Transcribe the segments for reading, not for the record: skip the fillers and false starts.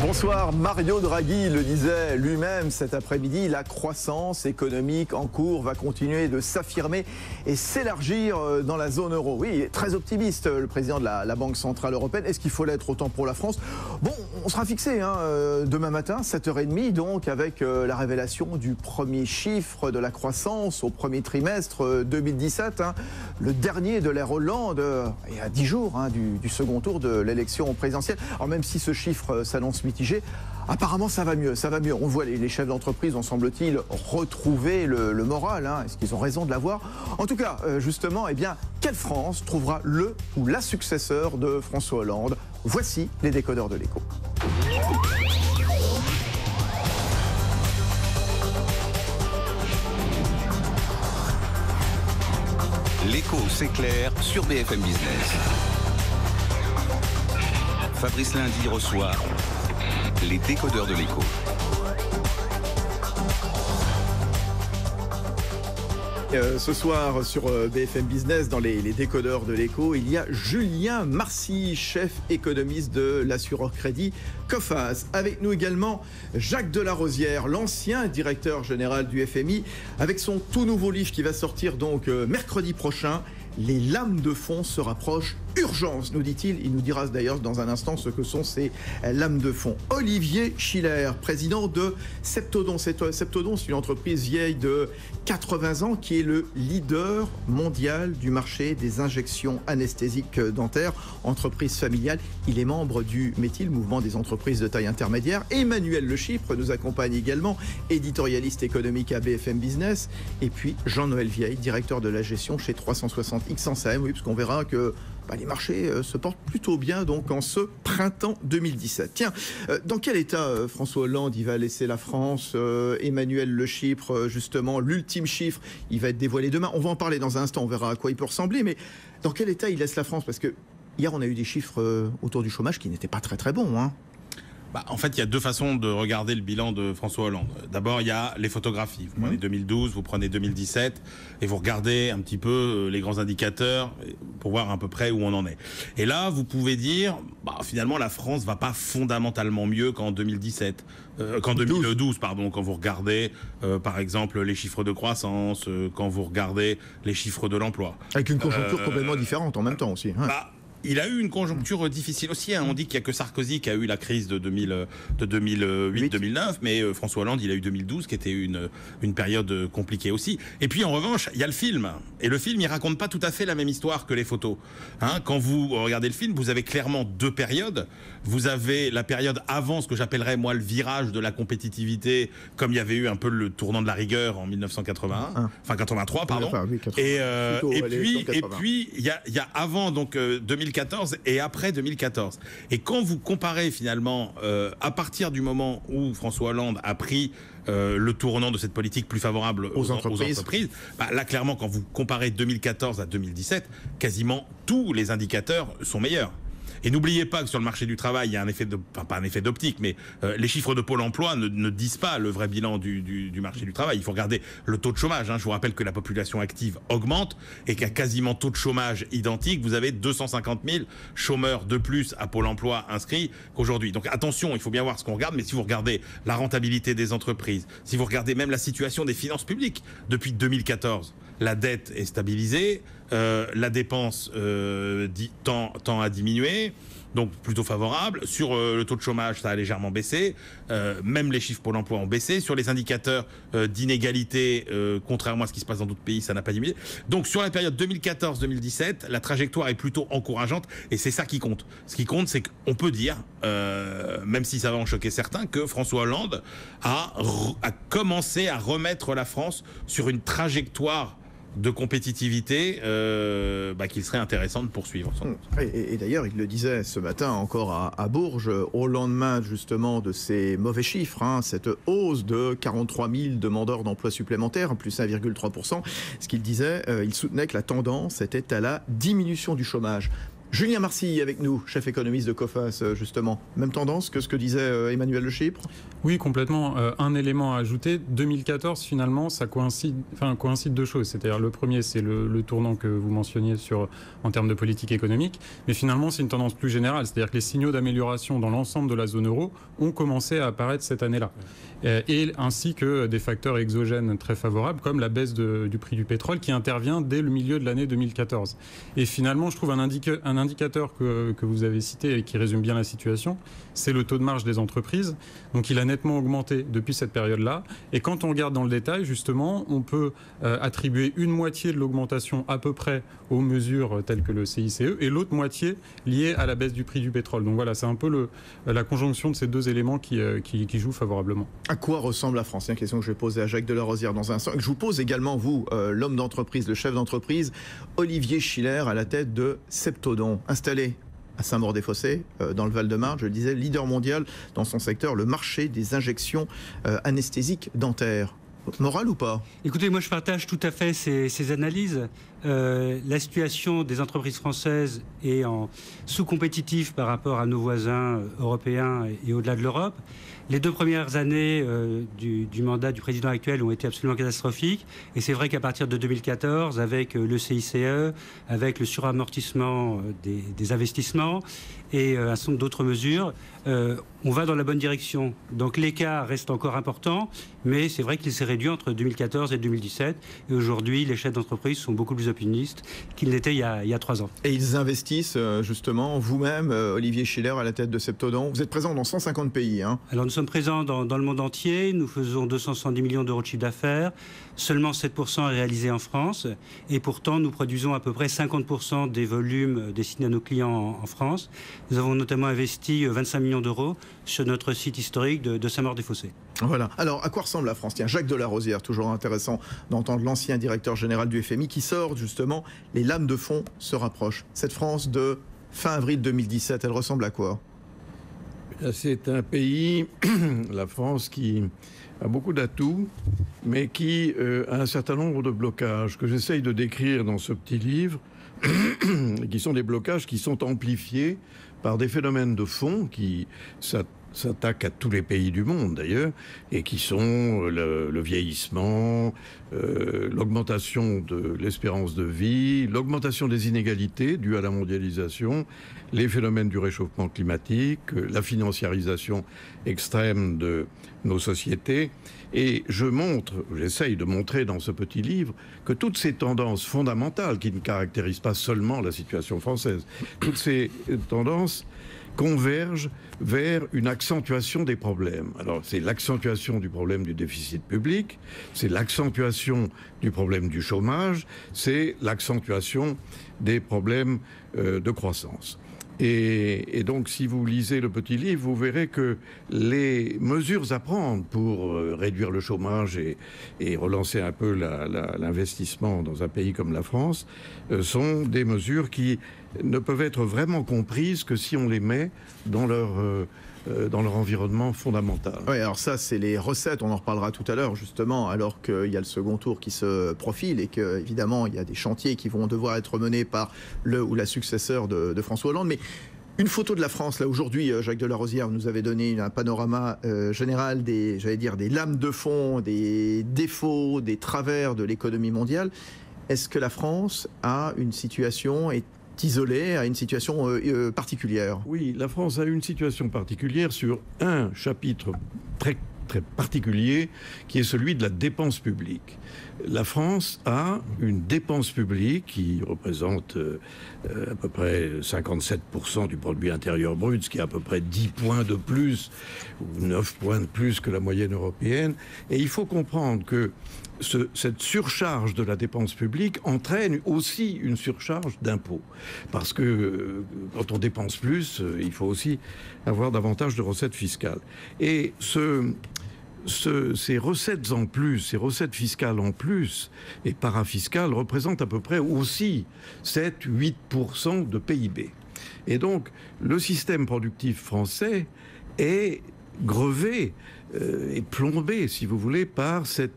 Bonsoir, Mario Draghi le disait lui-même cet après-midi, la croissance économique en cours va continuer de s'affirmer et s'élargir dans la zone euro. Oui, il est très optimiste, le président de la Banque Centrale Européenne. Est-ce qu'il faut l'être autant pour la France? Bon, on sera fixé demain matin, 7h30, donc avec la révélation du premier chiffre de la croissance au premier trimestre 2017, le dernier de l'ère Hollande, et à 10 jours du second tour de l'élection présidentielle. Alors même si ce chiffre s'annonce mitigé, apparemment ça va mieux. On voit les chefs d'entreprise ont, semble-t-il, retrouvé le moral. Est-ce qu'ils ont raison de l'avoir? En tout cas, justement, quelle France trouvera le ou la successeur de François Hollande? Voici les décodeurs de l'écho. L'écho s'éclaire sur BFM Business. Fabrice Lundi reçoit les décodeurs de l'écho. Ce soir sur BFM Business, dans les décodeurs de l'écho, il y a Julien Marcy, chef économiste de l'assureur crédit Coface. Avec nous également Jacques Delarosière, l'ancien directeur général du FMI, avec son tout nouveau livre qui va sortir donc mercredi prochain. Les lames de fond se rapprochent. Urgence, nous dit-il. Il nous dira d'ailleurs dans un instant ce que sont ces lames de fond. Olivier Schiller, président de Septodon. Septodon, c'est une entreprise vieille de 80 ans qui est le leader mondial du marché des injections anesthésiques dentaires, entreprise familiale. Il est membre du METI, le mouvement des entreprises de taille intermédiaire. Emmanuel Le Chypre nous accompagne également, éditorialiste économique à BFM Business. Et puis Jean-Noël Vieille, directeur de la gestion chez 360X en SAM. Oui, parce qu'on verra que les marchés se portent plutôt bien donc en ce printemps 2017. Tiens, dans quel état François Hollande il va laisser la France? Emmanuel Le Chypre, justement, l'ultime chiffre, il va être dévoilé demain. On va en parler dans un instant, on verra à quoi il peut ressembler. Mais dans quel état il laisse la France? Parce que hier, on a eu des chiffres autour du chômage qui n'étaient pas très bons. En fait, il y a deux façons de regarder le bilan de François Hollande. D'abord, il y a les photographies. Vous prenez 2012, vous prenez 2017, et vous regardez un petit peu les grands indicateurs pour voir à peu près où on en est. Et là, vous pouvez dire, finalement, la France va pas fondamentalement mieux qu'en 2017. Qu'en 2012, pardon, quand vous regardez, par exemple, les chiffres de croissance, quand vous regardez les chiffres de l'emploi. Avec une conjoncture complètement différente en même temps aussi. Il a eu une conjoncture difficile aussi. On dit qu'il n'y a que Sarkozy qui a eu la crise de 2008-2009, mais François Hollande, il a eu 2012, qui était une période compliquée aussi. Et puis en revanche, il y a le film. Et le film, il raconte pas tout à fait la même histoire que les photos. Quand vous regardez le film, vous avez clairement deux périodes. Vous avez la période avant ce que j'appellerais, moi, le virage de la compétitivité, comme il y avait eu un peu le tournant de la rigueur en 1981, enfin 83, pardon. Et puis, il y a avant, donc, 2014 et après 2014. Et quand vous comparez finalement, à partir du moment où François Hollande a pris le tournant de cette politique plus favorable aux entreprises, là clairement quand vous comparez 2014 à 2017, quasiment tous les indicateurs sont meilleurs. Et n'oubliez pas que sur le marché du travail, il y a un effet pas un effet d'optique, mais les chiffres de Pôle emploi ne disent pas le vrai bilan du marché du travail. Il faut regarder le taux de chômage. Je vous rappelle que la population active augmente et qu'à quasiment taux de chômage identique, vous avez 250 000 chômeurs de plus à Pôle emploi inscrits qu'aujourd'hui. Donc attention, il faut bien voir ce qu'on regarde, mais si vous regardez la rentabilité des entreprises, si vous regardez même la situation des finances publiques depuis 2014, la dette est stabilisée, la dépense tend à diminuer, donc plutôt favorable. Sur le taux de chômage, ça a légèrement baissé. Même les chiffres Pôle emploi ont baissé. Sur les indicateurs d'inégalité, contrairement à ce qui se passe dans d'autres pays, ça n'a pas diminué. Donc sur la période 2014-2017, la trajectoire est plutôt encourageante et c'est ça qui compte. Ce qui compte, c'est qu'on peut dire, même si ça va en choquer certains, que François Hollande a commencé à remettre la France sur une trajectoire de compétitivité qu'il serait intéressant de poursuivre. Et d'ailleurs, il le disait ce matin encore à Bourges, au lendemain justement de ces mauvais chiffres, cette hausse de 43 000 demandeurs d'emploi supplémentaires, plus 1,3%, ce qu'il disait, il soutenait que la tendance était à la diminution du chômage. Julien Marcy avec nous, chef économiste de Coface, justement. Même tendance que ce que disait Emmanuel Le Chypre? Oui, complètement. Un élément à ajouter, 2014, finalement, ça coïncide deux choses. C'est-à-dire, le premier, c'est le tournant que vous mentionniez en termes de politique économique. Mais finalement, c'est une tendance plus générale. C'est-à-dire que les signaux d'amélioration dans l'ensemble de la zone euro ont commencé à apparaître cette année-là. Et ainsi que des facteurs exogènes très favorables, comme la baisse du prix du pétrole qui intervient dès le milieu de l'année 2014. Et finalement, je trouve un indicateur que vous avez cité et qui résume bien la situation, c'est le taux de marge des entreprises. Donc il a nettement augmenté depuis cette période-là. Et quand on regarde dans le détail, justement, on peut attribuer une moitié de l'augmentation à peu près aux mesures telles que le CICE et l'autre moitié liée à la baisse du prix du pétrole. Donc voilà, c'est un peu la conjonction de ces deux éléments qui jouent favorablement. À quoi ressemble la France? C'est une question que je vais poser à Jacques Delarosière dans un instant. Je vous pose également, vous, l'homme d'entreprise, le chef d'entreprise, Olivier Schiller, à la tête de Septodon, installé à Saint-Maur-des-Fossés, dans le Val-de-Marne, je le disais, leader mondial dans son secteur, le marché des injections anesthésiques dentaires. Moral ou pas? Écoutez, moi je partage tout à fait ces analyses. La situation des entreprises françaises est sous-compétitive par rapport à nos voisins européens et au-delà de l'Europe. Les 2 premières années du mandat du président actuel ont été absolument catastrophiques. Et c'est vrai qu'à partir de 2014, avec le CICE, avec le suramortissement des investissements et un certain nombre d'autres mesures, on va dans la bonne direction. Donc l'écart reste encore important, mais c'est vrai qu'il s'est réduit entre 2014 et 2017. Et aujourd'hui, les chefs d'entreprise sont beaucoup plus optimistes qu'ils n'étaient il y a 3 ans. Et ils investissent justement, vous-même, Olivier Schiller, à la tête de Septodon. Vous êtes présent dans 150 pays. Hein. Alors nous sommes présents dans le monde entier. Nous faisons 270 millions d'euros de chiffre d'affaires. Seulement 7% est réalisé en France. Et pourtant, nous produisons à peu près 50% des volumes destinés à nos clients en France. Nous avons notamment investi 25 millions d'euros sur notre site historique de Saint-Maur-des-Fossés. Voilà. Alors, à quoi ressemble la France? Tiens, Jacques Delarosière, toujours intéressant d'entendre l'ancien directeur général du FMI qui sort justement, les lames de fond se rapprochent. Cette France de fin avril 2017, elle ressemble à quoi? C'est un pays, la France, qui a beaucoup d'atouts, mais qui a un certain nombre de blocages que j'essaye de décrire dans ce petit livre, qui sont des blocages qui sont amplifiés par des phénomènes de fond qui s'attaquent à tous les pays du monde d'ailleurs, et qui sont le vieillissement, l'augmentation de l'espérance de vie, l'augmentation des inégalités dues à la mondialisation, les phénomènes du réchauffement climatique, la financiarisation extrême de nos sociétés. Et j'essaye de montrer dans ce petit livre que toutes ces tendances fondamentales qui ne caractérisent pas seulement la situation française, toutes ces tendances convergent vers une accentuation des problèmes. Alors, c'est l'accentuation du problème du déficit public, c'est l'accentuation du problème du chômage, c'est l'accentuation des problèmes de croissance. Et donc, si vous lisez le petit livre, vous verrez que les mesures à prendre pour réduire le chômage et relancer un peu l'investissement dans un pays comme la France sont des mesures qui ne peuvent être vraiment comprises que si on les met dans leur environnement fondamental. Oui, alors ça, c'est les recettes, on en reparlera tout à l'heure, justement, alors qu'il y a le second tour qui se profile et qu'évidemment, il y a des chantiers qui vont devoir être menés par le ou la successeur de François Hollande. Mais une photo de la France, là, aujourd'hui, Jacques Delarosière nous avait donné un panorama général des lames de fond, des défauts, des travers de l'économie mondiale. Est-ce que la France a une situation isolée, à une situation particulière? Oui, la France a une situation particulière sur un chapitre très, très particulier, qui est celui de la dépense publique. La France a une dépense publique qui représente à peu près 57% du produit intérieur brut, ce qui est à peu près 10 points de plus, ou 9 points de plus que la moyenne européenne. Et il faut comprendre que cette surcharge de la dépense publique entraîne aussi une surcharge d'impôts. Parce que quand on dépense plus, il faut aussi avoir davantage de recettes fiscales. Et ces recettes en plus, ces recettes fiscales en plus et parafiscales représentent à peu près aussi 7-8% de PIB. Et donc, le système productif français est grevé et plombé, si vous voulez, par ce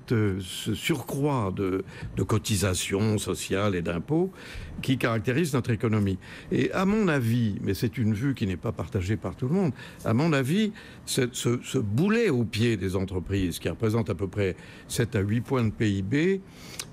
surcroît de cotisations sociales et d'impôts qui caractérise notre économie. Et à mon avis, mais c'est une vue qui n'est pas partagée par tout le monde, à mon avis, ce boulet au pied des entreprises, qui représente à peu près 7 à 8 points de PIB,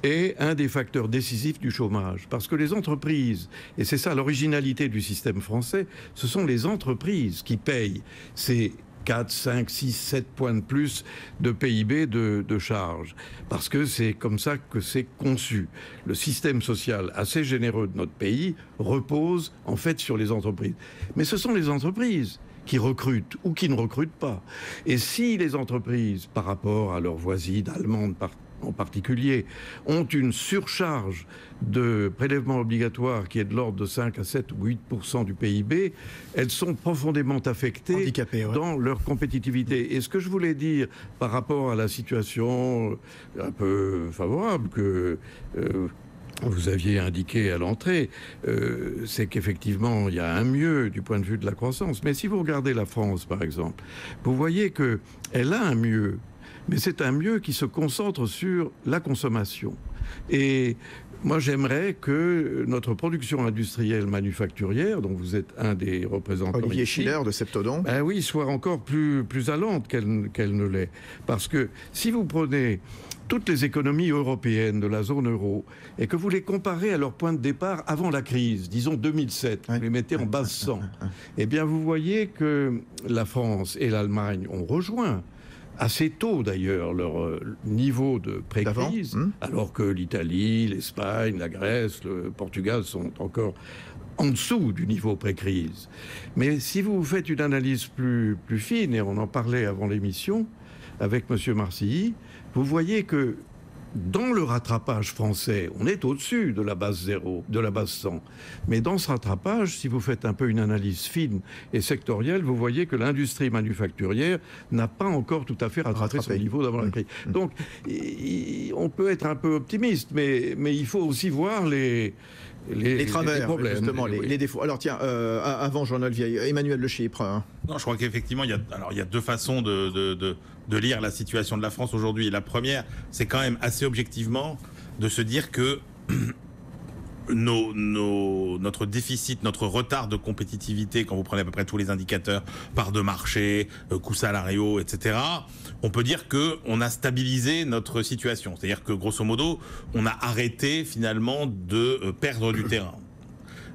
est un des facteurs décisifs du chômage. Parce que les entreprises, et c'est ça l'originalité du système français, ce sont les entreprises qui payent ces 4, 5, 6, 7 points de plus de PIB de charge. Parce que c'est comme ça que c'est conçu. Le système social assez généreux de notre pays repose en fait sur les entreprises. Mais ce sont les entreprises qui recrutent ou qui ne recrutent pas. Et si les entreprises, par rapport à leurs voisines allemandes en particulier, ont une surcharge de prélèvements obligatoires qui est de l'ordre de 5 à 7 ou 8% du PIB, elles sont profondément affectées dans leur compétitivité. Et ce que je voulais dire par rapport à la situation un peu favorable que vous aviez indiqué à l'entrée, c'est qu'effectivement, il y a un mieux du point de vue de la croissance. Mais si vous regardez la France, par exemple, vous voyez qu'elle a un mieux, mais c'est un mieux qui se concentre sur la consommation. Et moi, j'aimerais que notre production industrielle manufacturière, dont vous êtes un des représentants Olivier ici, Schiller de Septodon, ben oui, soit encore plus allante qu'elle ne l'est. Parce que si vous prenez toutes les économies européennes de la zone euro et que vous les comparez à leur point de départ avant la crise, disons 2007, vous les mettez en base 100, eh bien vous voyez que la France et l'Allemagne ont rejoint assez tôt d'ailleurs leur niveau de pré-crise, alors que l'Italie, l'Espagne, la Grèce, le Portugal sont encore en dessous du niveau pré-crise. Mais si vous faites une analyse plus fine, et on en parlait avant l'émission avec M. Marcilly, vous voyez que dans le rattrapage français, on est au-dessus de la base 0, de la base 100. Mais dans ce rattrapage, si vous faites un peu une analyse fine et sectorielle, vous voyez que l'industrie manufacturière n'a pas encore tout à fait rattrapé son niveau d'avant la crise. Donc, on peut être un peu optimiste, mais il faut aussi voir les travers, les problèmes, justement, les défauts. Alors tiens, avant Jean-Noël, Emmanuel Le Chypre. Non, je crois qu'effectivement, il y a deux façons de lire la situation de la France aujourd'hui. La première, c'est quand même assez objectivement de se dire que notre déficit, notre retard de compétitivité, quand vous prenez à peu près tous les indicateurs, part de marché, coûts salariaux, etc., on peut dire qu'on a stabilisé notre situation. C'est-à-dire que, grosso modo, on a arrêté finalement de perdre du terrain.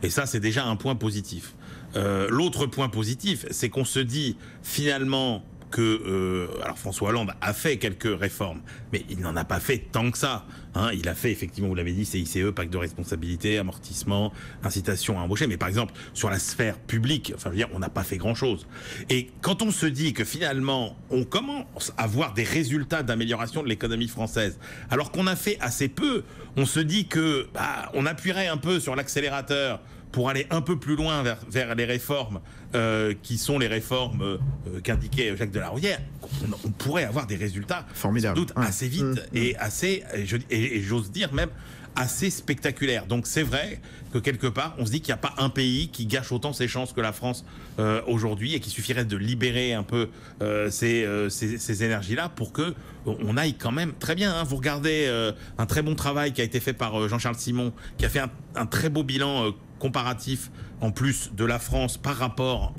Et ça, c'est déjà un point positif. L'autre point positif, c'est qu'on se dit finalement que alors François Hollande a fait quelques réformes, mais il n'en a pas fait tant que ça. Hein. Il a fait effectivement, vous l'avez dit, CICE, pacte de responsabilité, amortissement, incitation à embaucher. Mais par exemple, sur la sphère publique, enfin, je veux dire, on n'a pas fait grand-chose. Et quand on se dit que finalement, on commence à voir des résultats d'amélioration de l'économie française, alors qu'on a fait assez peu, on se dit que on appuierait un peu sur l'accélérateur pour aller un peu plus loin vers les réformes qui sont les réformes qu'indiquait Jacques Delarosière, on pourrait avoir des résultats formidables, sans doute assez vite et assez, et j'ose dire même assez spectaculaires. Donc c'est vrai que quelque part, on se dit qu'il n'y a pas un pays qui gâche autant ses chances que la France aujourd'hui, et qu'il suffirait de libérer un peu ces énergies-là pour que on aille quand même très bien. Hein. Vous regardez un très bon travail qui a été fait par Jean-Charles Simon, qui a fait un très beau bilan comparatif en plus de la France par rapport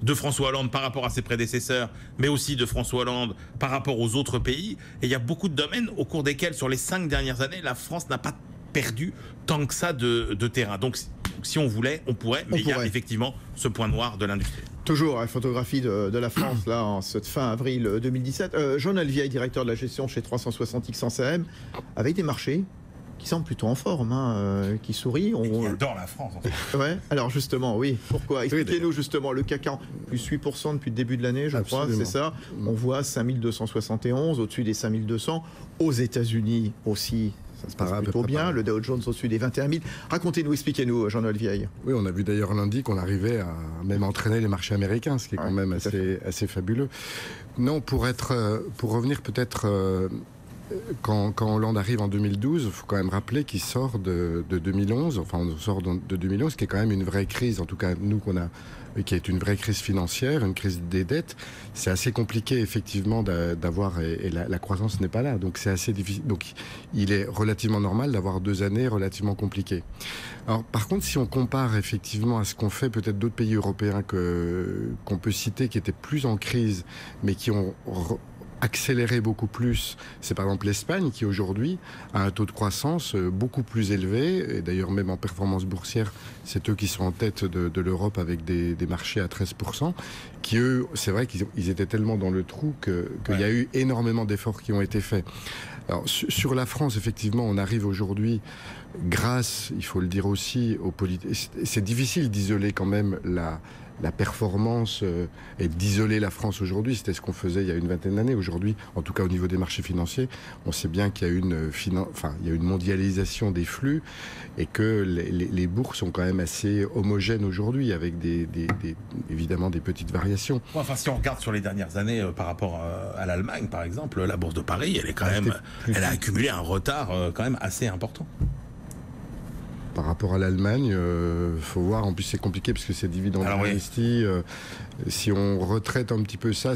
de François Hollande par rapport à ses prédécesseurs, mais aussi de François Hollande par rapport aux autres pays. Et il y a beaucoup de domaines au cours desquels, sur les 5 dernières années, la France n'a pas perdu tant que ça de terrain. Donc si on voulait, on pourrait, mais il y a effectivement ce point noir de l'industrie. Toujours la photographie de la France, là, en cette fin avril 2017. Jean-Noël Vieille, directeur de la gestion chez 360X en CM, avec des marchés qui semble plutôt en forme, qui sourit. Qui adore la France, en fait. Ouais. Alors justement, oui. Pourquoi? Expliquez-nous justement. Le CAC 40, plus 8% depuis le début de l'année, je crois, c'est ça. On voit 5271, au-dessus des 5200. Aux États-Unis aussi, ça se passe plutôt bien. Le Dow Jones au-dessus des 21 000. Racontez-nous, expliquez-nous, Jean-Noël Vieille. Oui, on a vu d'ailleurs lundi qu'on arrivait à même entraîner les marchés américains, ce qui est quand même assez fabuleux. Non, pour revenir peut-être quand Hollande arrive en 2012, il faut quand même rappeler qu'il sort de 2011, enfin on sort de 2011, qui est quand même une vraie crise, en tout cas nous qui est une vraie crise financière, une crise des dettes. C'est assez compliqué effectivement d'avoir, et la croissance n'est pas là, donc c'est assez difficile. Donc il est relativement normal d'avoir 2 années relativement compliquées. Alors par contre, si on compare effectivement à ce qu'ont fait peut-être d'autres pays européens qu'on peut citer, qui étaient plus en crise, mais qui ont accéléré beaucoup plus, c'est par exemple l'Espagne qui aujourd'hui a un taux de croissance beaucoup plus élevé, et d'ailleurs même en performance boursière, c'est eux qui sont en tête de l'Europe avec des marchés à 13%, qui eux, c'est vrai qu'ils étaient tellement dans le trou qu'il y a eu énormément d'efforts qui ont été faits. Alors sur la France, effectivement, on arrive aujourd'hui grâce, il faut le dire aussi, aux politiques. C'est difficile d'isoler quand même la performance et d'isoler la France aujourd'hui. C'était ce qu'on faisait il y a une vingtaine d'années. Aujourd'hui, en tout cas au niveau des marchés financiers, on sait bien qu'il y a une mondialisation des flux et que les bourses sont quand même assez homogènes aujourd'hui, avec évidemment des petites variations. Enfin, si on regarde sur les dernières années par rapport à l'Allemagne, par exemple, la bourse de Paris, elle a accumulé un retard quand même assez important. Par rapport à l'Allemagne, faut voir. En plus, c'est compliqué parce que c'est dividendes investis. Si on retraite un petit peu ça,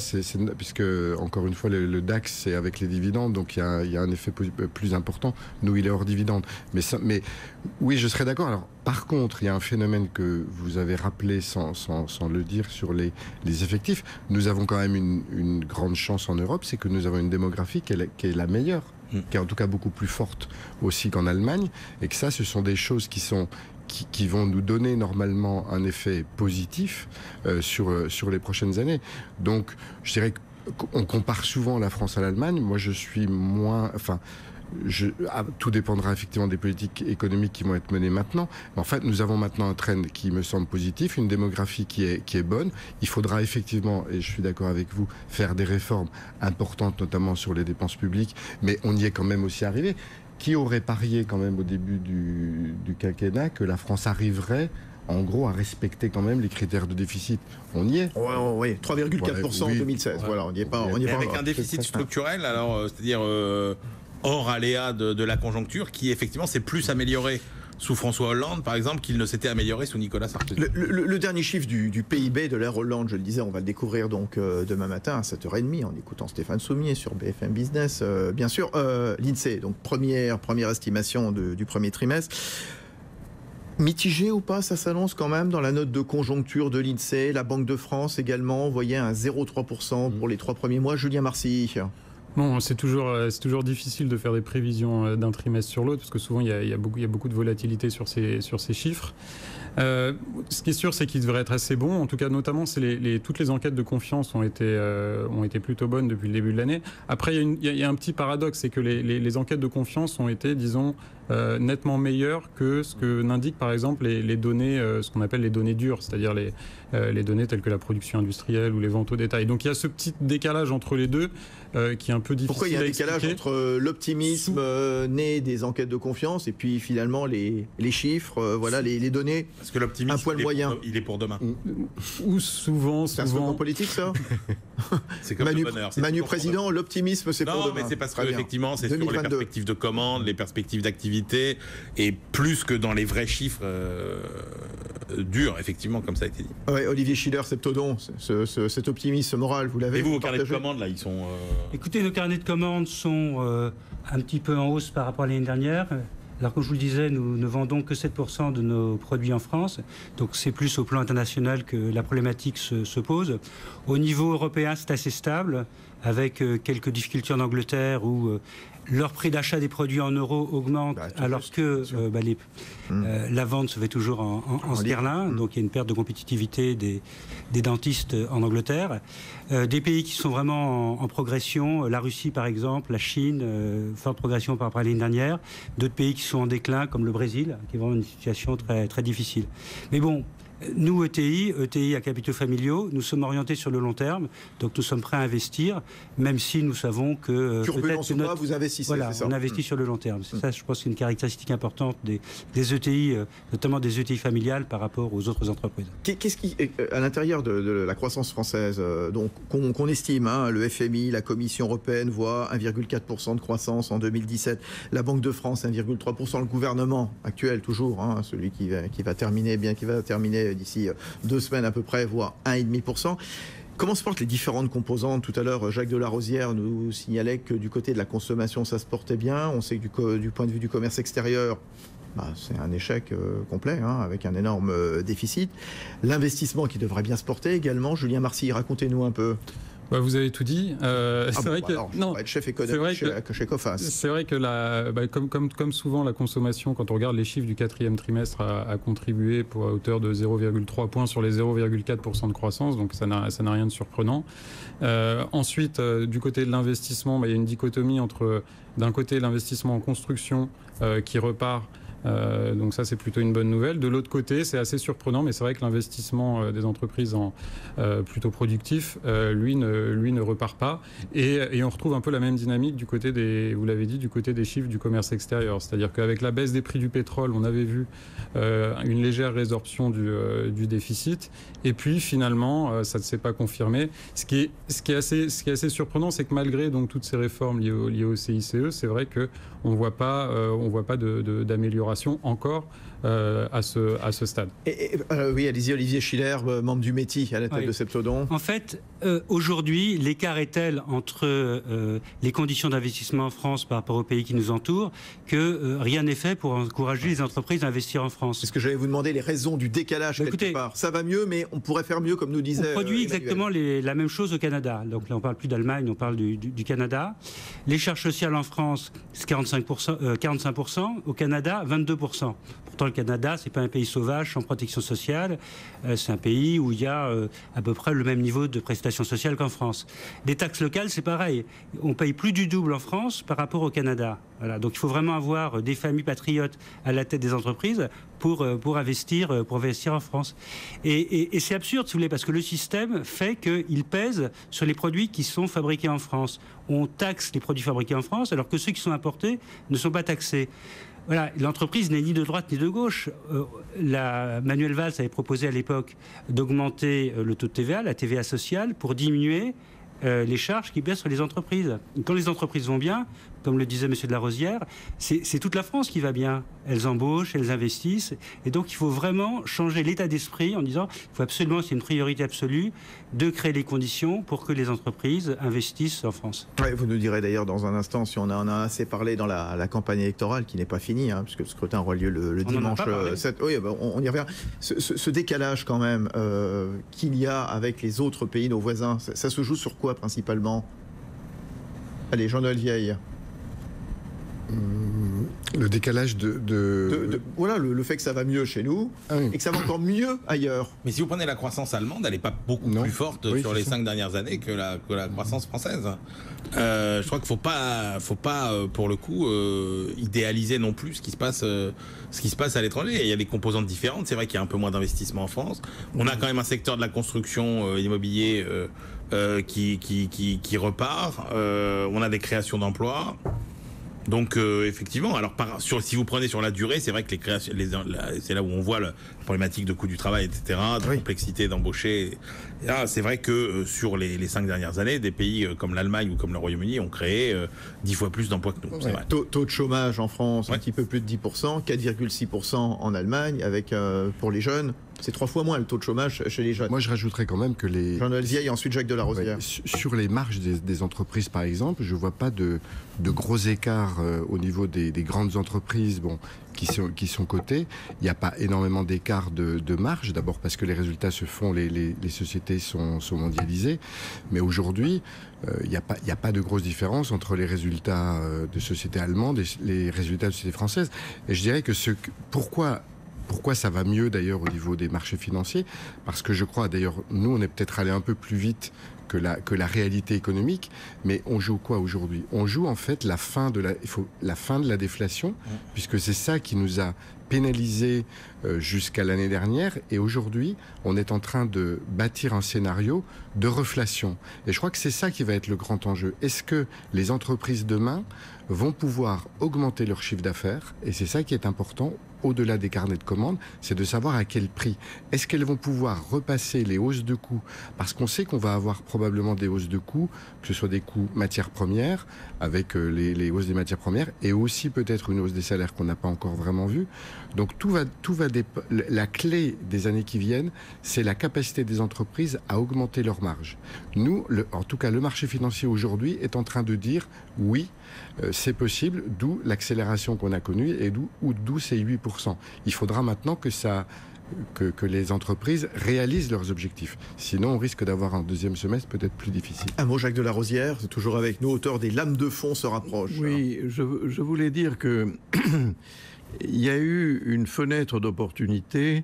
puisque encore une fois, le DAX c'est avec les dividendes, donc il y a un effet plus important. Nous, il est hors dividende. Mais oui, je serais d'accord. Alors, par contre, il y a un phénomène que vous avez rappelé sans le dire sur les effectifs. Nous avons quand même une grande chance en Europe, c'est que nous avons une démographie qui est la meilleure, qui est en tout cas beaucoup plus forte aussi qu'en Allemagne, et que ça, ce sont des choses qui vont nous donner normalement un effet positif sur les prochaines années. Donc, je dirais qu'on compare souvent la France à l'Allemagne. Moi, je suis moins... tout dépendra effectivement des politiques économiques qui vont être menées maintenant. Mais en fait, nous avons maintenant un trend qui me semble positif, une démographie qui est bonne. Il faudra effectivement, et je suis d'accord avec vous, faire des réformes importantes, notamment sur les dépenses publiques, mais on y est quand même aussi arrivé. Qui aurait parié quand même au début du quinquennat que la France arriverait en gros à respecter quand même les critères de déficit? On y est. Oui, 3,4% en 2016. Ouais. Voilà, on n'y est pas. Avec un déficit structurel, alors c'est-à-dire hors aléa de la conjoncture, qui effectivement s'est plus amélioré sous François Hollande, par exemple, qu'il ne s'était amélioré sous Nicolas Sarkozy. Le dernier chiffre du PIB de l'ère Hollande, je le disais, on va le découvrir donc demain matin à 7h30 en écoutant Stéphane Soumier sur BFM Business. Bien sûr, l'INSEE, donc première estimation du premier trimestre. Mitigé ou pas, ça s'annonce quand même dans la note de conjoncture de l'INSEE. La Banque de France également voyait un 0,3% pour les 3 premiers mois. Julien Marcy. Bon, c'est toujours difficile de faire des prévisions d'un trimestre sur l'autre, parce que souvent il y a beaucoup de volatilité sur ces chiffres. Ce qui est sûr, c'est qu'ils devraient être assez bons. En tout cas, notamment, toutes les enquêtes de confiance ont été plutôt bonnes depuis le début de l'année. Après, il y a un petit paradoxe, c'est que les enquêtes de confiance ont été, disons, nettement meilleures que ce que n'indiquent par exemple les données, ce qu'on appelle les données dures, c'est-à-dire les données telles que la production industrielle ou les ventes au détail. Donc il y a ce petit décalage entre les deux qui est un peu difficile. Pourquoi il y a un décalage entre l'optimisme né des enquêtes de confiance et puis finalement les chiffres, les données? Parce que l'optimisme, il est pour demain. Ou souvent. C'est un slogan politique, ça? C'est comme le bonheur. Manu Président, l'optimisme, c'est pour demain. Non, mais c'est parce que effectivement, c'est sur les perspectives de commandes, les perspectives d'activité, et plus que dans les vrais chiffres durs, effectivement, comme ça a été dit. Ouais, Olivier Schiller, Septodon, cet optimisme moral, vous l'avez? Et vous, vos carnets de commandes, là, ils sont... Écoutez, nos carnets de commandes sont un petit peu en hausse par rapport à l'année dernière. Alors, comme je vous le disais, nous ne vendons que 7% de nos produits en France. Donc, c'est plus au plan international que la problématique se pose. Au niveau européen, c'est assez stable, avec quelques difficultés en Angleterre où leur prix d'achat des produits en euros augmente, alors que la vente se fait toujours en sterling. Donc, il y a une perte de compétitivité des dentistes en Angleterre. Des pays qui sont vraiment en progression, la Russie par exemple, la Chine, forte progression par rapport à l'année dernière. D'autres pays qui sont en déclin, comme le Brésil, qui est vraiment une situation très, très difficile. Mais bon, Nous, ETI à capitaux familiaux, nous sommes orientés sur le long terme, donc nous sommes prêts à investir, même si nous savons que turbulence ou pas, vous investissez, voilà, c'est ça. on investit sur le long terme. C'est ça, je pense, une caractéristique importante des ETI, notamment des ETI familiales par rapport aux autres entreprises. Qu'est-ce qui, à l'intérieur de la croissance française, donc qu'on estime, hein, le FMI, la Commission européenne voit 1,4% de croissance en 2017, la Banque de France 1,3%, le gouvernement actuel toujours, hein, celui qui va terminer d'ici 2 semaines à peu près, voire 1,5%. Comment se portent les différentes composantes? Tout à l'heure, Jacques Delarosière nous signalait que du côté de la consommation, ça se portait bien. On sait que du point de vue du commerce extérieur, c'est un échec complet, hein, avec un énorme déficit. L'investissement qui devrait bien se porter également. Julien Marcy, racontez-nous un peu. Vous avez tout dit. C'est vrai que non, être chef économique chez Coface. C'est vrai que comme souvent la consommation, quand on regarde les chiffres du 4e trimestre, a contribué à hauteur de 0,3 points sur les 0,4% de croissance, donc ça n'a rien de surprenant. Ensuite, du côté de l'investissement, il y a une dichotomie entre d'un côté l'investissement en construction qui repart. Donc ça, c'est plutôt une bonne nouvelle. De l'autre côté, c'est assez surprenant, mais c'est vrai que l'investissement des entreprises plutôt productif, lui ne repart pas. Et on retrouve un peu la même dynamique du côté vous l'avez dit, du côté des chiffres du commerce extérieur. C'est-à-dire qu'avec la baisse des prix du pétrole, on avait vu une légère résorption du déficit. Et puis finalement, ça ne s'est pas confirmé. Ce qui est assez surprenant, c'est que malgré donc toutes ces réformes liées au CICE, c'est vrai qu'on ne voit pas d'amélioration encore à ce stade. Oui, allez-y, Olivier Schiller, membre du METI à la tête de Septodon. En fait, aujourd'hui, l'écart est tel entre les conditions d'investissement en France par rapport aux pays qui nous entourent que rien n'est fait pour encourager les entreprises à investir en France. C'est ce que j'allais vous demander, les raisons du décalage quelque part. Ça va mieux, mais on pourrait faire mieux, comme nous disait. On produit exactement la même chose au Canada. Donc là, on ne parle plus d'Allemagne, on parle du Canada. Les charges sociales en France, c'est 45%. Au Canada, 22%. Pourtant, le Canada, c'est pas un pays sauvage sans protection sociale. C'est un pays où il y a à peu près le même niveau de prestations sociales qu'en France. Les taxes locales, c'est pareil. On paye plus du double en France par rapport au Canada. Voilà. Donc, il faut vraiment avoir des familles patriotes à la tête des entreprises pour investir en France. Et c'est absurde, si vous voulez, parce que le système fait qu'il pèse sur les produits qui sont fabriqués en France. On taxe les produits fabriqués en France, alors que ceux qui sont importés ne sont pas taxés. Voilà, l'entreprise n'est ni de droite ni de gauche. Manuel Valls avait proposé à l'époque d'augmenter le taux de TVA, la TVA sociale, pour diminuer les charges qui pèsent sur les entreprises. Quand les entreprises vont bien, comme le disait M. Delarosière, c'est toute la France qui va bien. Elles embauchent, elles investissent. Et donc, il faut vraiment changer l'état d'esprit en disant qu'il faut absolument, c'est une priorité absolue, de créer les conditions pour que les entreprises investissent en France. Ouais, vous nous direz d'ailleurs dans un instant si on en a assez parlé dans la campagne électorale, qui n'est pas finie, hein, puisque le scrutin aura lieu le dimanche 7. Oui, on y revient. Ce décalage quand même qu'il y a avec les autres pays, nos voisins, ça se joue sur quoi principalement? Allez, Jean-Noël Vieille. Le décalage voilà, le fait que ça va mieux chez nous et que ça va encore mieux ailleurs. Mais si vous prenez la croissance allemande, elle n'est pas beaucoup plus forte sur les 5 dernières années que la croissance française. Je crois qu'il ne faut pas pour le coup idéaliser non plus ce qui se passe à l'étranger. Il y a des composantes différentes. C'est vrai qu'il y a un peu moins d'investissement en France. On a quand même un secteur de la construction immobilier qui repart. On a des créations d'emplois. Donc effectivement, alors si vous prenez sur la durée, c'est vrai que c'est là où on voit la problématique de coût du travail, etc., de complexité d'embaucher. Et là, c'est vrai que sur les 5 dernières années, des pays comme l'Allemagne ou comme le Royaume-Uni ont créé 10 fois plus d'emplois que nous. C'est vrai. Taux de chômage en France, un petit peu plus de 10%, 4,6% en Allemagne, avec pour les jeunes. C'est 3 fois moins le taux de chômage chez les jeunes. Moi, je rajouterais quand même que Jean-Noël Vieille et ensuite Jacques Delarosière. Sur les marges des entreprises, par exemple, je ne vois pas de gros écarts au niveau des grandes entreprises qui sont cotées. Il n'y a pas énormément d'écarts de marge, d'abord parce que les résultats se font, les sociétés sont mondialisées. Mais aujourd'hui, il n'y a pas de grosse différence entre les résultats de sociétés allemandes et les résultats de sociétés françaises. Et je dirais que pourquoi ça va mieux d'ailleurs au niveau des marchés financiers? Parce que je crois, d'ailleurs, nous on est peut-être allé un peu plus vite que la réalité économique, mais on joue quoi aujourd'hui? On joue en fait la fin de la déflation, puisque c'est ça qui nous a pénalisé jusqu'à l'année dernière. Et aujourd'hui, on est en train de bâtir un scénario de reflation. Et je crois que c'est ça qui va être le grand enjeu. Est-ce que les entreprises demain vont pouvoir augmenter leur chiffre d'affaires? Et c'est ça qui est important, au-delà des carnets de commandes, c'est de savoir à quel prix. Est-ce qu'elles vont pouvoir repasser les hausses de coûts? Parce qu'on sait qu'on va avoir probablement des hausses de coûts, que ce soit des coûts matières premières, avec les hausses des matières premières, et aussi peut-être une hausse des salaires qu'on n'a pas encore vraiment vue. Donc la clé des années qui viennent, c'est la capacité des entreprises à augmenter leurs marges. Nous, en tout cas, le marché financier aujourd'hui est en train de dire oui, c'est possible, d'où l'accélération qu'on a connue et d'où ces 8%. Il faudra maintenant que les entreprises réalisent leurs objectifs. Sinon, on risque d'avoir un deuxième semestre peut-être plus difficile. Un mot, Jacques Delarosière, toujours avec nous, auteur des Lames de fond se rapproche. Oui, je voulais dire que il y a eu une fenêtre d'opportunité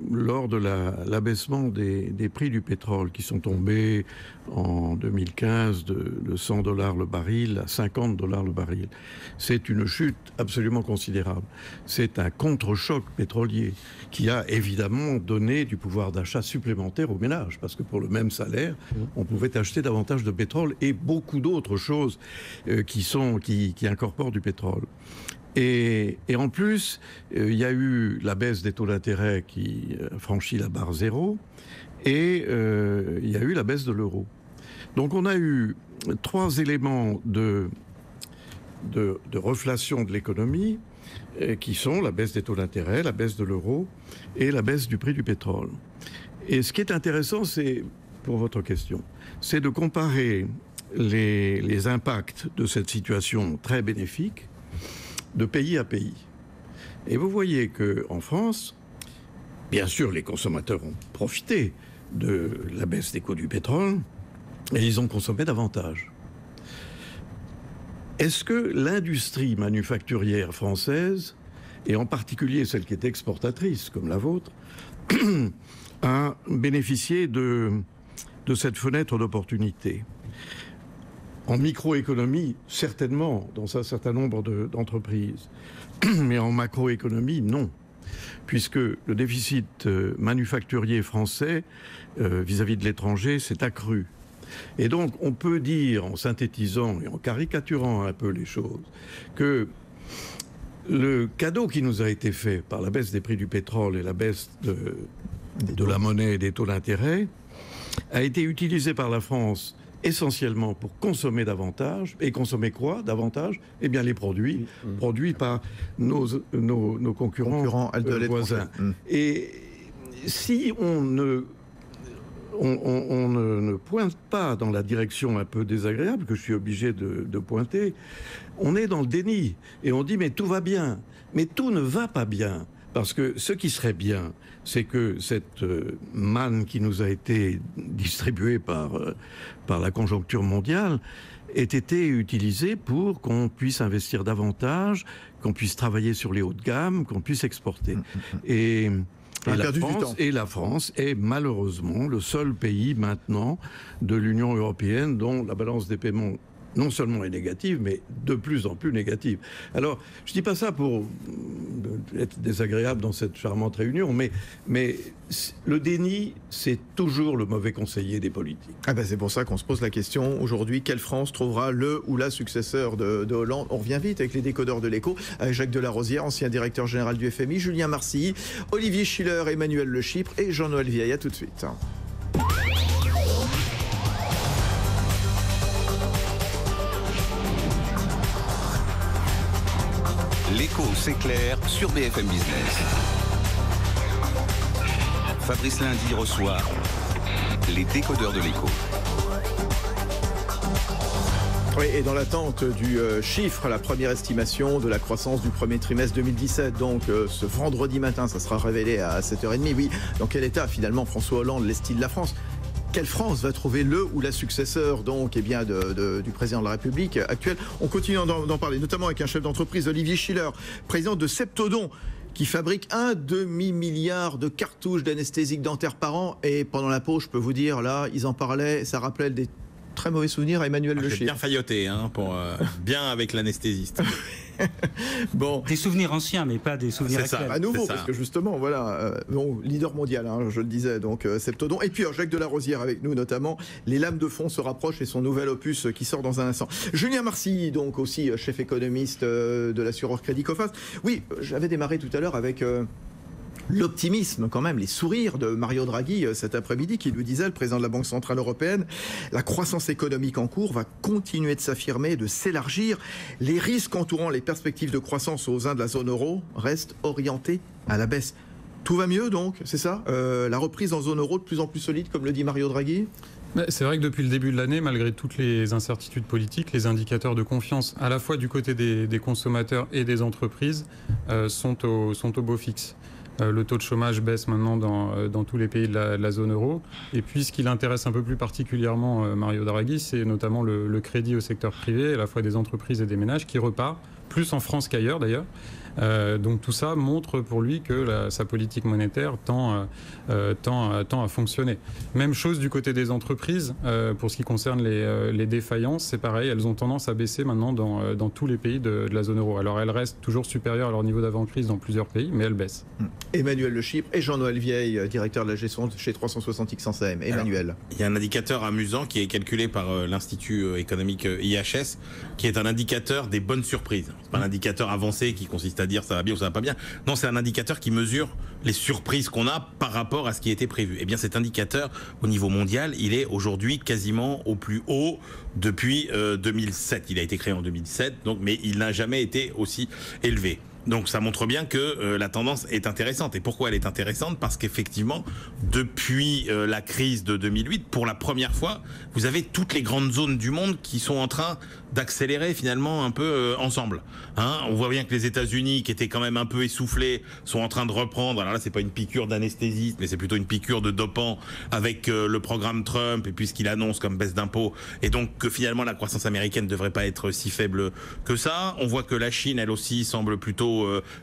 lors de l'abaissement des prix du pétrole qui sont tombés en 2015 de $100 le baril à $50 le baril. C'est une chute absolument considérable. C'est un contre-choc pétrolier qui a évidemment donné du pouvoir d'achat supplémentaire aux ménages parce que pour le même salaire, on pouvait acheter davantage de pétrole et beaucoup d'autres choses qui incorporent du pétrole. Et en plus, il y a eu la baisse des taux d'intérêt qui franchit la barre zéro et il y a eu la baisse de l'euro. Donc on a eu 3 éléments de reflation de l'économie qui sont la baisse des taux d'intérêt, la baisse de l'euro et la baisse du prix du pétrole. Et ce qui est intéressant, c'est, pour votre question, c'est de comparer les impacts de cette situation très bénéfique de pays à pays. Et vous voyez qu'en France, bien sûr, les consommateurs ont profité de la baisse des coûts du pétrole et ils ont consommé davantage. Est-ce que l'industrie manufacturière française, et en particulier celle qui est exportatrice, comme la vôtre, a bénéficié de cette fenêtre d'opportunité? En microéconomie, certainement, dans un certain nombre d'entreprises. Mais en macroéconomie, non. Puisque le déficit manufacturier français vis-à-vis de l'étranger s'est accru. Et donc, on peut dire, en synthétisant et en caricaturant un peu les choses, que le cadeau qui nous a été fait par la baisse des prix du pétrole et la baisse de la monnaie et des taux d'intérêt a été utilisé par la France essentiellement pour consommer davantage. Et consommer quoi davantage? Eh bien les produits produits par nos concurrents voisins. Et si on ne pointe pas dans la direction un peu désagréable que je suis obligé de pointer, on est dans le déni. Et on dit mais tout va bien. Mais tout ne va pas bien. Parce que ce qui serait bien, c'est que cette manne qui nous a été distribuée par la conjoncture mondiale ait été utilisée pour qu'on puisse investir davantage, qu'on puisse travailler sur les hauts de gamme, qu'on puisse exporter. Et la France est malheureusement le seul pays maintenant de l'Union européenne dont la balance des paiements non seulement est négative, mais de plus en plus négative. Alors, je ne dis pas ça pour être désagréable dans cette charmante réunion, mais le déni, c'est toujours le mauvais conseiller des politiques. Ah ben c'est pour ça qu'on se pose la question aujourd'hui, quelle France trouvera le ou la successeur de Hollande? On revient vite avec les décodeurs de l'écho, avec Jacques Delarosière, ancien directeur général du FMI, Julien Marcilly, Olivier Schiller, Emmanuel Le Chypre et Jean-Noël Vieille. À tout de suite. L'écho s'éclaire sur BFM Business. Fabrice Lundy reçoit les décodeurs de l'écho. Oui, et dans l'attente du chiffre, la première estimation de la croissance du premier trimestre 2017, donc ce vendredi matin, ça sera révélé à 7h30. Oui, dans quel état finalement François Hollande laisse-t-il la France? Quelle France va trouver le ou la successeur donc, eh bien, du président de la République actuel? On continue d'en parler, notamment avec un chef d'entreprise, Olivier Schiller, président de Septodon, qui fabrique 1 demi-milliard de cartouches d'anesthésiques dentaires par an. Et pendant la pause, je peux vous dire, là, ils en parlaient, ça rappelait des très mauvais souvenirs à Emmanuel Le Chypre. Bien failloté, hein, bien avec l'anesthésiste. Bon. Des souvenirs anciens, mais pas des souvenirs C'est ça. actuels. À nouveau, C'est ça. parce que justement, voilà, bon, leader mondial, hein, je le disais, donc Septodon. Et puis Jacques Delarosière avec nous, notamment. Les lames de fond se rapprochent et son nouvel opus qui sort dans un instant. Julien Marcy, donc aussi chef économiste de l'assureur Crédit Coface. Oui, j'avais démarré tout à l'heure avec l'optimisme quand même, les sourires de Mario Draghi cet après-midi qui lui disait, le président de la Banque Centrale Européenne, la croissance économique en cours va continuer de s'affirmer, de s'élargir. Les risques entourant les perspectives de croissance au sein de la zone euro restent orientés à la baisse. Tout va mieux donc, c'est ça la reprise en zone euro de plus en plus solide, comme le dit Mario Draghi? C'est vrai que depuis le début de l'année, malgré toutes les incertitudes politiques, les indicateurs de confiance, à la fois du côté des consommateurs et des entreprises, sont au beau fixe. Le taux de chômage baisse maintenant dans tous les pays de la zone euro. Et puis, ce qui l'intéresse un peu plus particulièrement, Mario Draghi, c'est notamment le crédit au secteur privé, à la fois des entreprises et des ménages, qui repart, plus en France qu'ailleurs d'ailleurs. Donc tout ça montre pour lui que sa politique monétaire tend à fonctionner. Même chose du côté des entreprises. Pour ce qui concerne les défaillances, c'est pareil, elles ont tendance à baisser maintenant dans tous les pays de la zone euro. Alors elles restent toujours supérieures à leur niveau d'avant-crise dans plusieurs pays, mais elles baissent. Emmanuel Le Chypre et Jean-Noël Vieille, directeur de la gestion chez 360X en CM. Emmanuel. Alors, il y a un indicateur amusant qui est calculé par l'Institut économique IHS, qui est un indicateur des bonnes surprises. C'est pas un indicateur avancé qui consiste à dire ça va bien ou ça va pas bien. Non, c'est un indicateur qui mesure les surprises qu'on a par rapport à ce qui était prévu. Eh bien, cet indicateur, au niveau mondial, il est aujourd'hui quasiment au plus haut depuis 2007. Il a été créé en 2007, donc, mais il n'a jamais été aussi élevé. Donc ça montre bien que la tendance est intéressante. Et pourquoi elle est intéressante? Parce qu'effectivement, depuis la crise de 2008, pour la première fois, vous avez toutes les grandes zones du monde qui sont en train d'accélérer finalement un peu ensemble. Hein, on voit bien que les États-Unis, qui étaient quand même un peu essoufflés, sont en train de reprendre. Alors là, c'est pas une piqûre d'anesthésiste, mais c'est plutôt une piqûre de dopant avec le programme Trump et puis ce qu'il annonce comme baisse d'impôts. Et donc que finalement la croissance américaine ne devrait pas être si faible que ça. On voit que la Chine, elle aussi, semble plutôt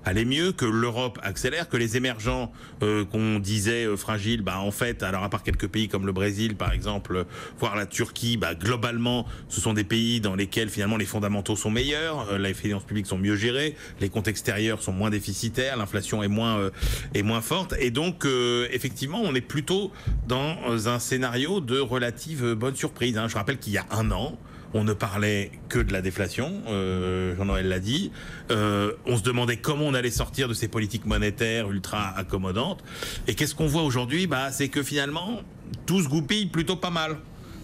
aller mieux, que l'Europe accélère, que les émergents qu'on disait fragiles, en fait, alors à part quelques pays comme le Brésil par exemple, voire la Turquie, globalement, ce sont des pays dans lesquels finalement les fondamentaux sont meilleurs, les finances publiques sont mieux gérées, les comptes extérieurs sont moins déficitaires, l'inflation est moins forte, et donc effectivement, on est plutôt dans un scénario de relative bonne surprise. Je rappelle qu'il y a un an, on ne parlait que de la déflation, Jean-Noël l'a dit. On se demandait comment on allait sortir de ces politiques monétaires ultra accommodantes. Et qu'est-ce qu'on voit aujourd'hui? C'est que finalement, tout se goupille plutôt pas mal.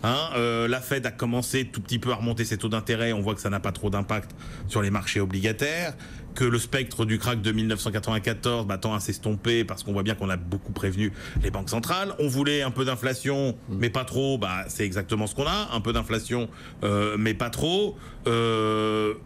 La Fed a commencé tout petit peu à remonter ses taux d'intérêt. On voit que ça n'a pas trop d'impact sur les marchés obligataires. Que le spectre du krach de 1994 tend à s'estomper parce qu'on voit bien qu'on a beaucoup prévenu les banques centrales. On voulait un peu d'inflation, mais pas trop. C'est exactement ce qu'on a. Un peu d'inflation, mais pas trop. Le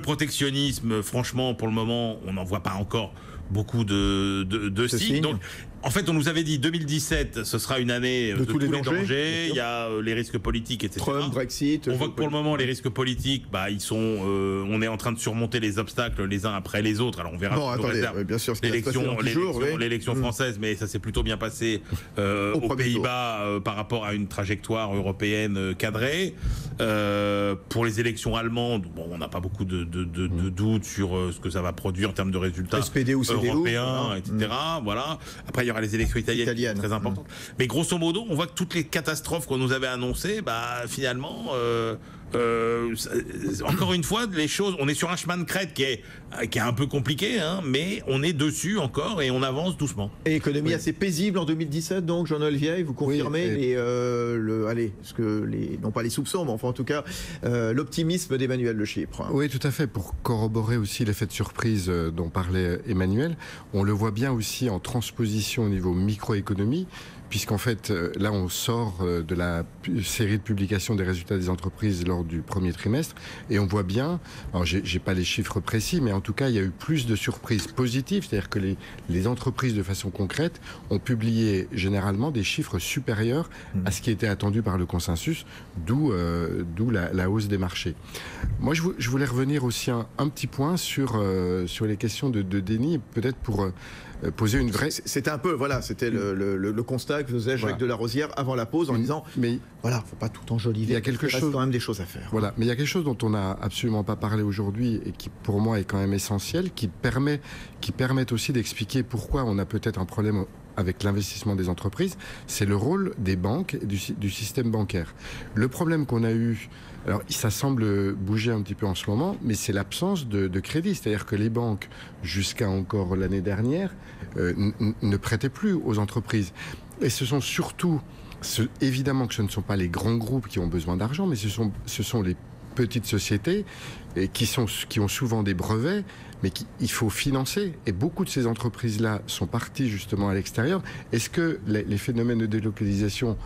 protectionnisme, franchement, pour le moment, on n'en voit pas encore beaucoup de signes. Donc, en fait, on nous avait dit 2017, ce sera une année de tous les dangers. Il y a les risques politiques, etc. Trump, Brexit. On voit que pour le moment, les risques politiques, ils sont. On est en train de surmonter les obstacles les uns après les autres. Alors on verra. Bon, attendez, bien sûr, l'élection française, mais ça s'est plutôt bien passé aux Pays-Bas par rapport à une trajectoire européenne cadrée. Pour les élections allemandes, on n'a pas beaucoup de doutes sur ce que ça va produire en termes de résultats SPD ou CDU, européens, etc. Voilà. Après, il y aura les élections italiennes. Très importantes. Mais grosso modo, on voit que toutes les catastrophes qu'on nous avait annoncées, finalement, encore une fois, les choses, on est sur un chemin de crête qui est un peu compliqué, mais on est dessus encore et on avance doucement. Et économie assez paisible en 2017, donc Jean-Noël Vieille, vous confirmez non pas les soupçons, mais enfin en tout cas l'optimisme d'Emmanuel Le Chypre. Oui, tout à fait. Pour corroborer aussi l'effet de surprise dont parlait Emmanuel, on le voit bien aussi en transposition au niveau microéconomie, puisqu'en fait, là, on sort de la série de publications des résultats des entreprises lors du premier trimestre, et on voit bien, alors j'ai pas les chiffres précis, mais en tout cas, il y a eu plus de surprises positives, c'est-à-dire que les entreprises, de façon concrète, ont publié généralement des chiffres supérieurs à ce qui était attendu par le consensus, d'où la hausse des marchés. Moi, je voulais revenir aussi un petit point sur les questions de déni, peut-être pour poser une vraie... C'était un peu, voilà, c'était le constat que faisait Jacques Delarosière avant la pause en disant, mais voilà, faut pas tout enjoliver, il y a quelque chose, quand même des choses à faire. Voilà, mais il y a quelque chose dont on n'a absolument pas parlé aujourd'hui et qui pour moi est quand même essentiel, qui permet aussi d'expliquer pourquoi on a peut-être un problème avec l'investissement des entreprises, c'est le rôle des banques et du système bancaire. Le problème qu'on a eu, alors ça semble bouger un petit peu en ce moment, mais c'est l'absence de crédit. C'est-à-dire que les banques, jusqu'à encore l'année dernière, ne prêtaient plus aux entreprises. Et ce sont surtout, évidemment que ce ne sont pas les grands groupes qui ont besoin d'argent, mais ce sont les petites sociétés qui ont souvent des brevets, mais il faut financer. Et beaucoup de ces entreprises-là sont parties justement à l'extérieur. Est-ce que les phénomènes de délocalisation,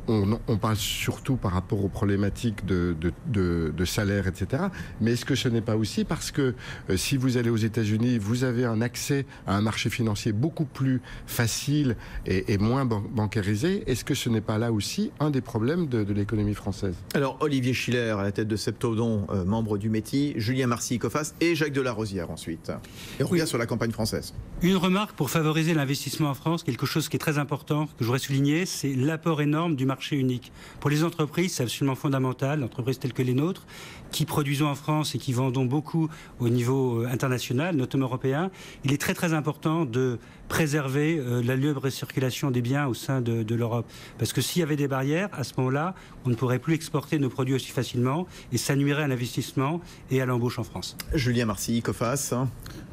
on parle surtout par rapport aux problématiques de salaire, etc. Mais est-ce que ce n'est pas aussi parce que si vous allez aux États-Unis, vous avez un accès à un marché financier beaucoup plus facile et moins bancarisé? Est-ce que ce n'est pas là aussi un des problèmes de l'économie française? Alors, Olivier Schiller, à la tête de Septodon, membre du METI, Julien Marcy, COFAS, et Jacques Delarosière ensuite. Et on regarde sur la campagne française. Une remarque pour favoriser l'investissement en France, quelque chose qui est très important, que je voudrais souligner, c'est l'apport énorme du marché unique. Pour les entreprises, c'est absolument fondamental, entreprises telles que les nôtres, qui produisons en France et qui vendons beaucoup au niveau international, notamment européen. Il est très très important de préserver la libre circulation des biens au sein de l'Europe. Parce que s'il y avait des barrières, à ce moment-là, on ne pourrait plus exporter nos produits aussi facilement et ça nuirait à l'investissement et à l'embauche en France. Julien Marcy, COFAS.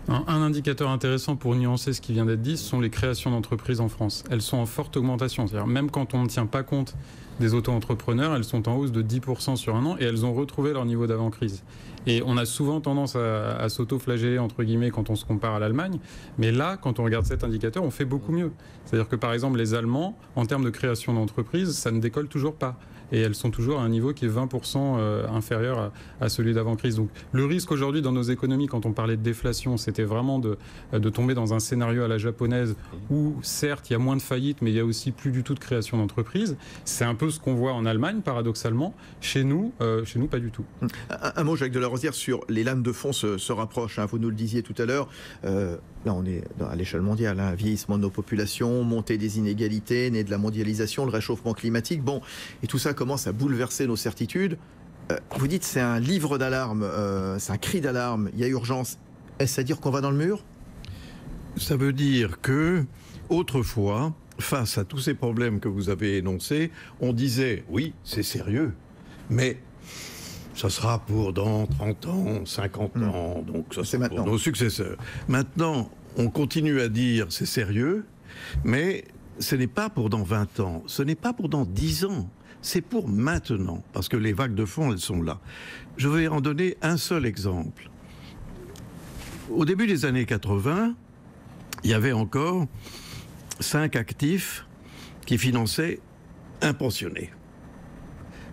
Un indicateur intéressant pour nuancer ce qui vient d'être dit, ce sont les créations d'entreprises en France. Elles sont en forte augmentation. C'est-à-dire même quand on ne tient pas compte des auto-entrepreneurs, elles sont en hausse de 10% sur un an et elles ont retrouvé leur niveau d'avant-crise. Et on a souvent tendance à s'auto-flageller, entre guillemets, quand on se compare à l'Allemagne. Mais là, quand on regarde cet indicateur, on fait beaucoup mieux. C'est-à-dire que, par exemple, les Allemands, en termes de création d'entreprises, ça ne décolle toujours pas. Et elles sont toujours à un niveau qui est 20% inférieur à celui d'avant-crise. Donc le risque aujourd'hui dans nos économies, quand on parlait de déflation, c'était vraiment de tomber dans un scénario à la japonaise où, certes, il y a moins de faillites, mais il y a aussi plus du tout de création d'entreprises. C'est un peu ce qu'on voit en Allemagne, paradoxalement. Chez nous, pas du tout. Un mot, Jacques Delarosière, sur les lames de fond se rapprochent. Vous nous le disiez tout à l'heure. Là, on est à l'échelle mondiale. Vieillissement de nos populations, montée des inégalités, née de la mondialisation, le réchauffement climatique. Bon, et tout ça commence à bouleverser nos certitudes. Vous dites c'est un livre d'alarme, c'est un cri d'alarme, il y a urgence. Est-ce à dire qu'on va dans le mur? Ça veut dire que, autrefois, face à tous ces problèmes que vous avez énoncés, on disait, oui, c'est sérieux, mais ça sera pour dans 30 ans, 50 ans, donc ça sera pour nos successeurs. Maintenant, on continue à dire c'est sérieux, mais ce n'est pas pour dans 20 ans, ce n'est pas pour dans 10 ans. C'est pour maintenant, parce que les vagues de fond, elles sont là. Je vais en donner un seul exemple. Au début des années 80, il y avait encore 5 actifs qui finançaient un pensionné.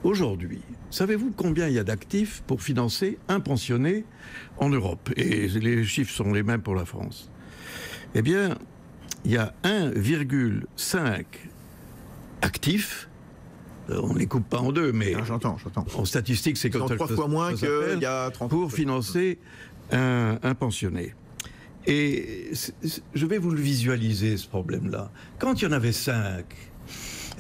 Aujourd'hui, savez-vous combien il y a d'actifs pour financer un pensionné en Europe? Et les chiffres sont les mêmes pour la France. Eh bien, il y a 1,5 actifs. On ne les coupe pas en deux, mais j'entends. En statistique, c'est comme ça que 3 fois moins qu'il y a 30 ans. Pour financer un pensionné. Et je vais vous le visualiser, ce problème-là. Quand il y en avait 5,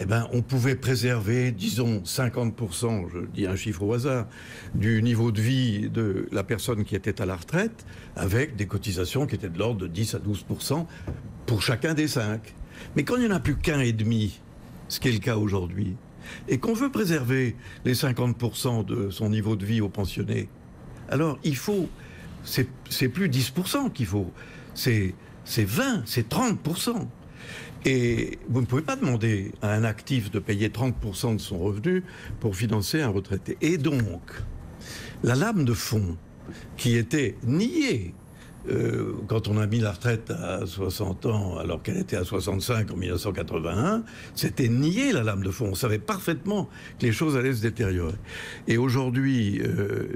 eh ben, on pouvait préserver, disons, 50%, je dis un chiffre au hasard, du niveau de vie de la personne qui était à la retraite, avec des cotisations qui étaient de l'ordre de 10 à 12% pour chacun des 5. Mais quand il n'y en a plus qu'un et demi, ce qui est le cas aujourd'hui, et qu'on veut préserver les 50% de son niveau de vie aux pensionnés, alors il faut, c'est plus 10% qu'il faut, c'est 20, c'est 30%. Et vous ne pouvez pas demander à un actif de payer 30% de son revenu pour financer un retraité. Et donc, la lame de fond qui était niée quand on a mis la retraite à 60 ans alors qu'elle était à 65 en 1981, c'était nier la lame de fond. On savait parfaitement que les choses allaient se détériorer. Et aujourd'hui,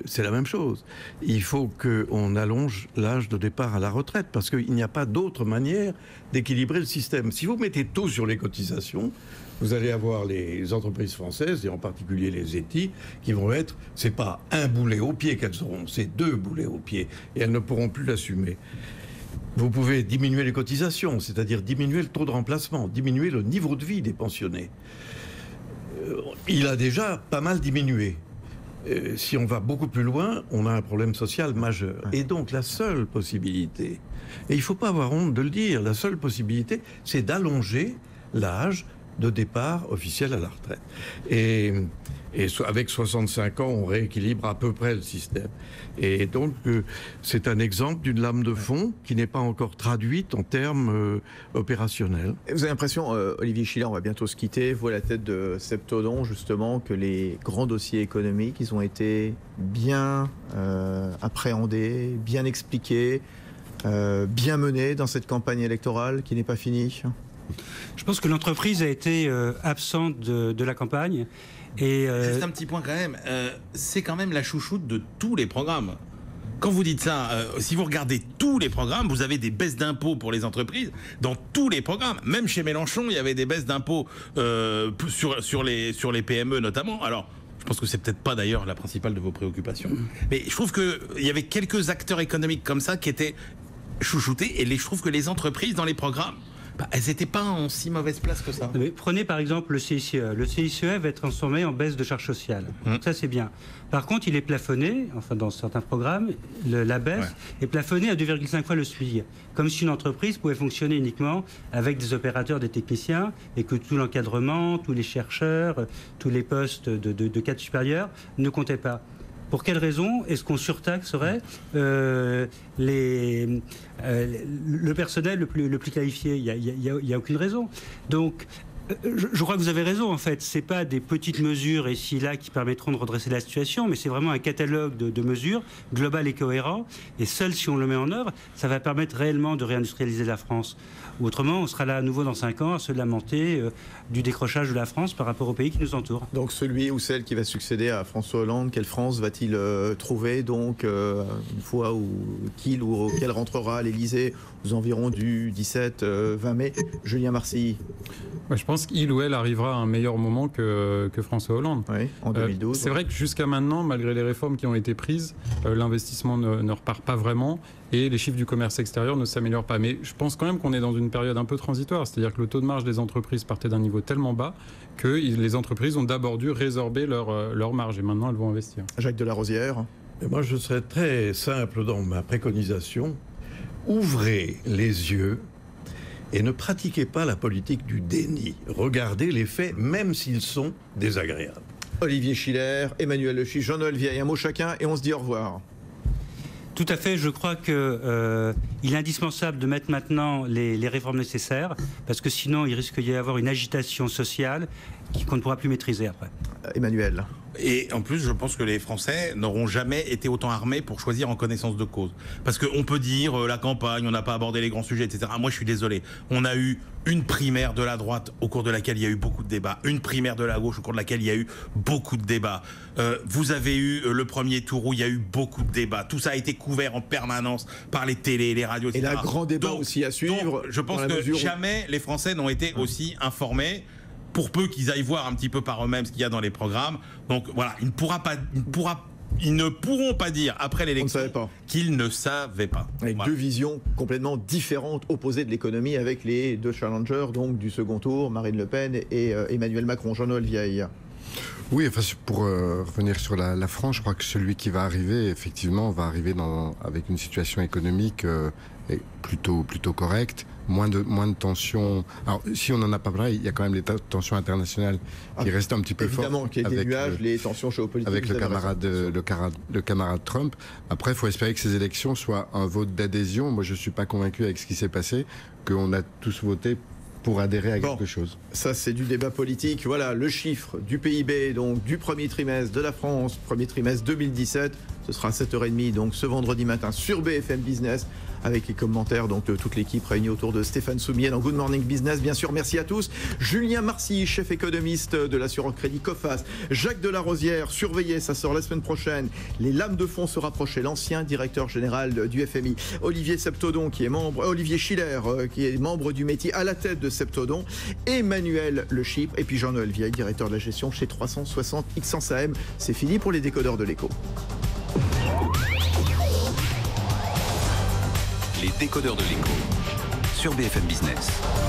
c'est la même chose. Il faut qu'on allonge l'âge de départ à la retraite parce qu'il n'y a pas d'autre manière d'équilibrer le système. Si vous mettez tout sur les cotisations, vous allez avoir les entreprises françaises, et en particulier les ETI, qui vont être, c'est pas un boulet au pied qu'elles auront, c'est 2 boulets au pied, et elles ne pourront plus l'assumer. Vous pouvez diminuer les cotisations, c'est-à-dire diminuer le taux de remplacement, diminuer le niveau de vie des pensionnés. Il a déjà pas mal diminué. Si on va beaucoup plus loin, on a un problème social majeur. Et donc la seule possibilité, et il ne faut pas avoir honte de le dire, la seule possibilité, c'est d'allonger l'âge de départ officiel à la retraite. Et avec 65 ans, on rééquilibre à peu près le système. Et donc, c'est un exemple d'une lame de fond qui n'est pas encore traduite en termes opérationnels. Vous avez l'impression, Olivier Schiller, on va bientôt se quitter, vous à la tête de Septodon, justement, que les grands dossiers économiques, ils ont été bien appréhendés, bien expliqués, bien menés dans cette campagne électorale qui n'est pas finie? Je pense que l'entreprise a été absente de la campagne. Et Juste un petit point quand même, c'est quand même la chouchoute de tous les programmes. Quand vous dites ça, si vous regardez tous les programmes, vous avez des baisses d'impôts pour les entreprises dans tous les programmes. Même chez Mélenchon, il y avait des baisses d'impôts sur les PME notamment. Alors, je pense que c'est peut-être pas d'ailleurs la principale de vos préoccupations. Mais je trouve qu'il y avait quelques acteurs économiques comme ça qui étaient chouchoutés. Et je trouve que les entreprises dans les programmes, elles n'étaient pas en si mauvaise place que ça. Mais prenez par exemple le CICE. Le CICE va être transformé en baisse de charges sociales. Ça, c'est bien. Par contre, il est plafonné, enfin dans certains programmes, la baisse est plafonnée à 2,5 fois le SMIC. Comme si une entreprise pouvait fonctionner uniquement avec des opérateurs, des techniciens, et que tout l'encadrement, tous les chercheurs, tous les postes de cadre supérieur ne comptaient pas. Pour quelle raison est-ce qu'on surtaxerait le personnel le plus qualifié? Il n'y a aucune raison. Donc, je crois que vous avez raison, en fait. Ce n'est pas des petites mesures ici là qui permettront de redresser la situation, mais c'est vraiment un catalogue de mesures global et cohérent. Et seul si on le met en œuvre, ça va permettre réellement de réindustrialiser la France. Autrement, on sera là à nouveau dans 5 ans à se lamenter du décrochage de la France par rapport aux pays qui nous entourent. Donc celui ou celle qui va succéder à François Hollande, quelle France va-t-il trouver donc une fois qu'il ou qu'elle rentrera à l'Elysée aux environs du 17-20 mai? Julien Marcilly. Je pense qu'il ou elle arrivera à un meilleur moment que François Hollande. Oui, en 2012. C'est vrai que jusqu'à maintenant, malgré les réformes qui ont été prises, l'investissement ne repart pas vraiment et les chiffres du commerce extérieur ne s'améliorent pas. Mais je pense quand même qu'on est dans une période un peu transitoire. C'est-à-dire que le taux de marge des entreprises partait d'un niveau tellement bas que les entreprises ont d'abord dû résorber leur marge et maintenant elles vont investir. Jacques Delarosière. Et moi, je serais très simple dans ma préconisation. Ouvrez les yeux et ne pratiquez pas la politique du déni. Regardez les faits, même s'ils sont désagréables. Olivier Schiller, Emmanuel Le Chiffre, Jean-Noël Vieille, un mot chacun et on se dit au revoir. Tout à fait, je crois qu'il est indispensable de mettre maintenant les réformes nécessaires, parce que sinon il risque d'y avoir une agitation sociale qu'on ne pourra plus maîtriser après. Emmanuel. Et en plus, je pense que les Français n'auront jamais été autant armés pour choisir en connaissance de cause. Parce qu'on peut dire la campagne, on n'a pas abordé les grands sujets, etc. Moi, je suis désolé. On a eu une primaire de la droite au cours de laquelle il y a eu beaucoup de débats, une primaire de la gauche au cours de laquelle il y a eu beaucoup de débats. Vous avez eu le premier tour où il y a eu beaucoup de débats. Tout ça a été couvert en permanence par les télés, les radios, etc. Et là, grand débat aussi à suivre. Donc, je pense que jamais les Français n'ont été aussi informés. Pour peu qu'ils aillent voir un petit peu par eux-mêmes ce qu'il y a dans les programmes. Donc voilà, ils ne pourront pas dire après l'élection qu'ils ne savaient pas. Avec deux visions complètement différentes, opposées de l'économie, avec les deux challengers donc du second tour, Marine Le Pen et Emmanuel Macron. Jean-Noël Vieille. Oui, enfin, pour revenir sur la France, je crois que celui qui va arriver, effectivement, va arriver avec une situation économique plutôt correcte. Moins de tensions. Alors, si on n'en a pas parlé, il y a quand même les tensions internationales qui restent un petit peu fortes. Évidemment, qu'il y a des nuages, les tensions géopolitiques. Avec le camarade Trump. Après, il faut espérer que ces élections soient un vote d'adhésion. Moi, je ne suis pas convaincu avec ce qui s'est passé, qu'on a tous voté pour adhérer à quelque chose. Ça, c'est du débat politique. Voilà, le chiffre du PIB, donc du premier trimestre de la France, premier trimestre 2017. Ce sera à 7h30, donc ce vendredi matin sur BFM Business, avec les commentaires donc, de toute l'équipe réunie autour de Stéphane Soumier dans Good Morning Business. Bien sûr, merci à tous. Julien Marcy, chef économiste de l'assureur crédit Coface. Jacques Delarosière, surveillez, ça sort la semaine prochaine. Les lames de fond se rapprochaient. L'ancien directeur général du FMI. Olivier Septodon, Olivier Schiller, qui est membre du métier à la tête de Septodon. Emmanuel Le Chiffre. Et puis Jean-Noël Vieille, directeur de la gestion chez 360 XAM. C'est fini pour les décodeurs de l'écho. Les décodeurs de l'écho sur BFM Business.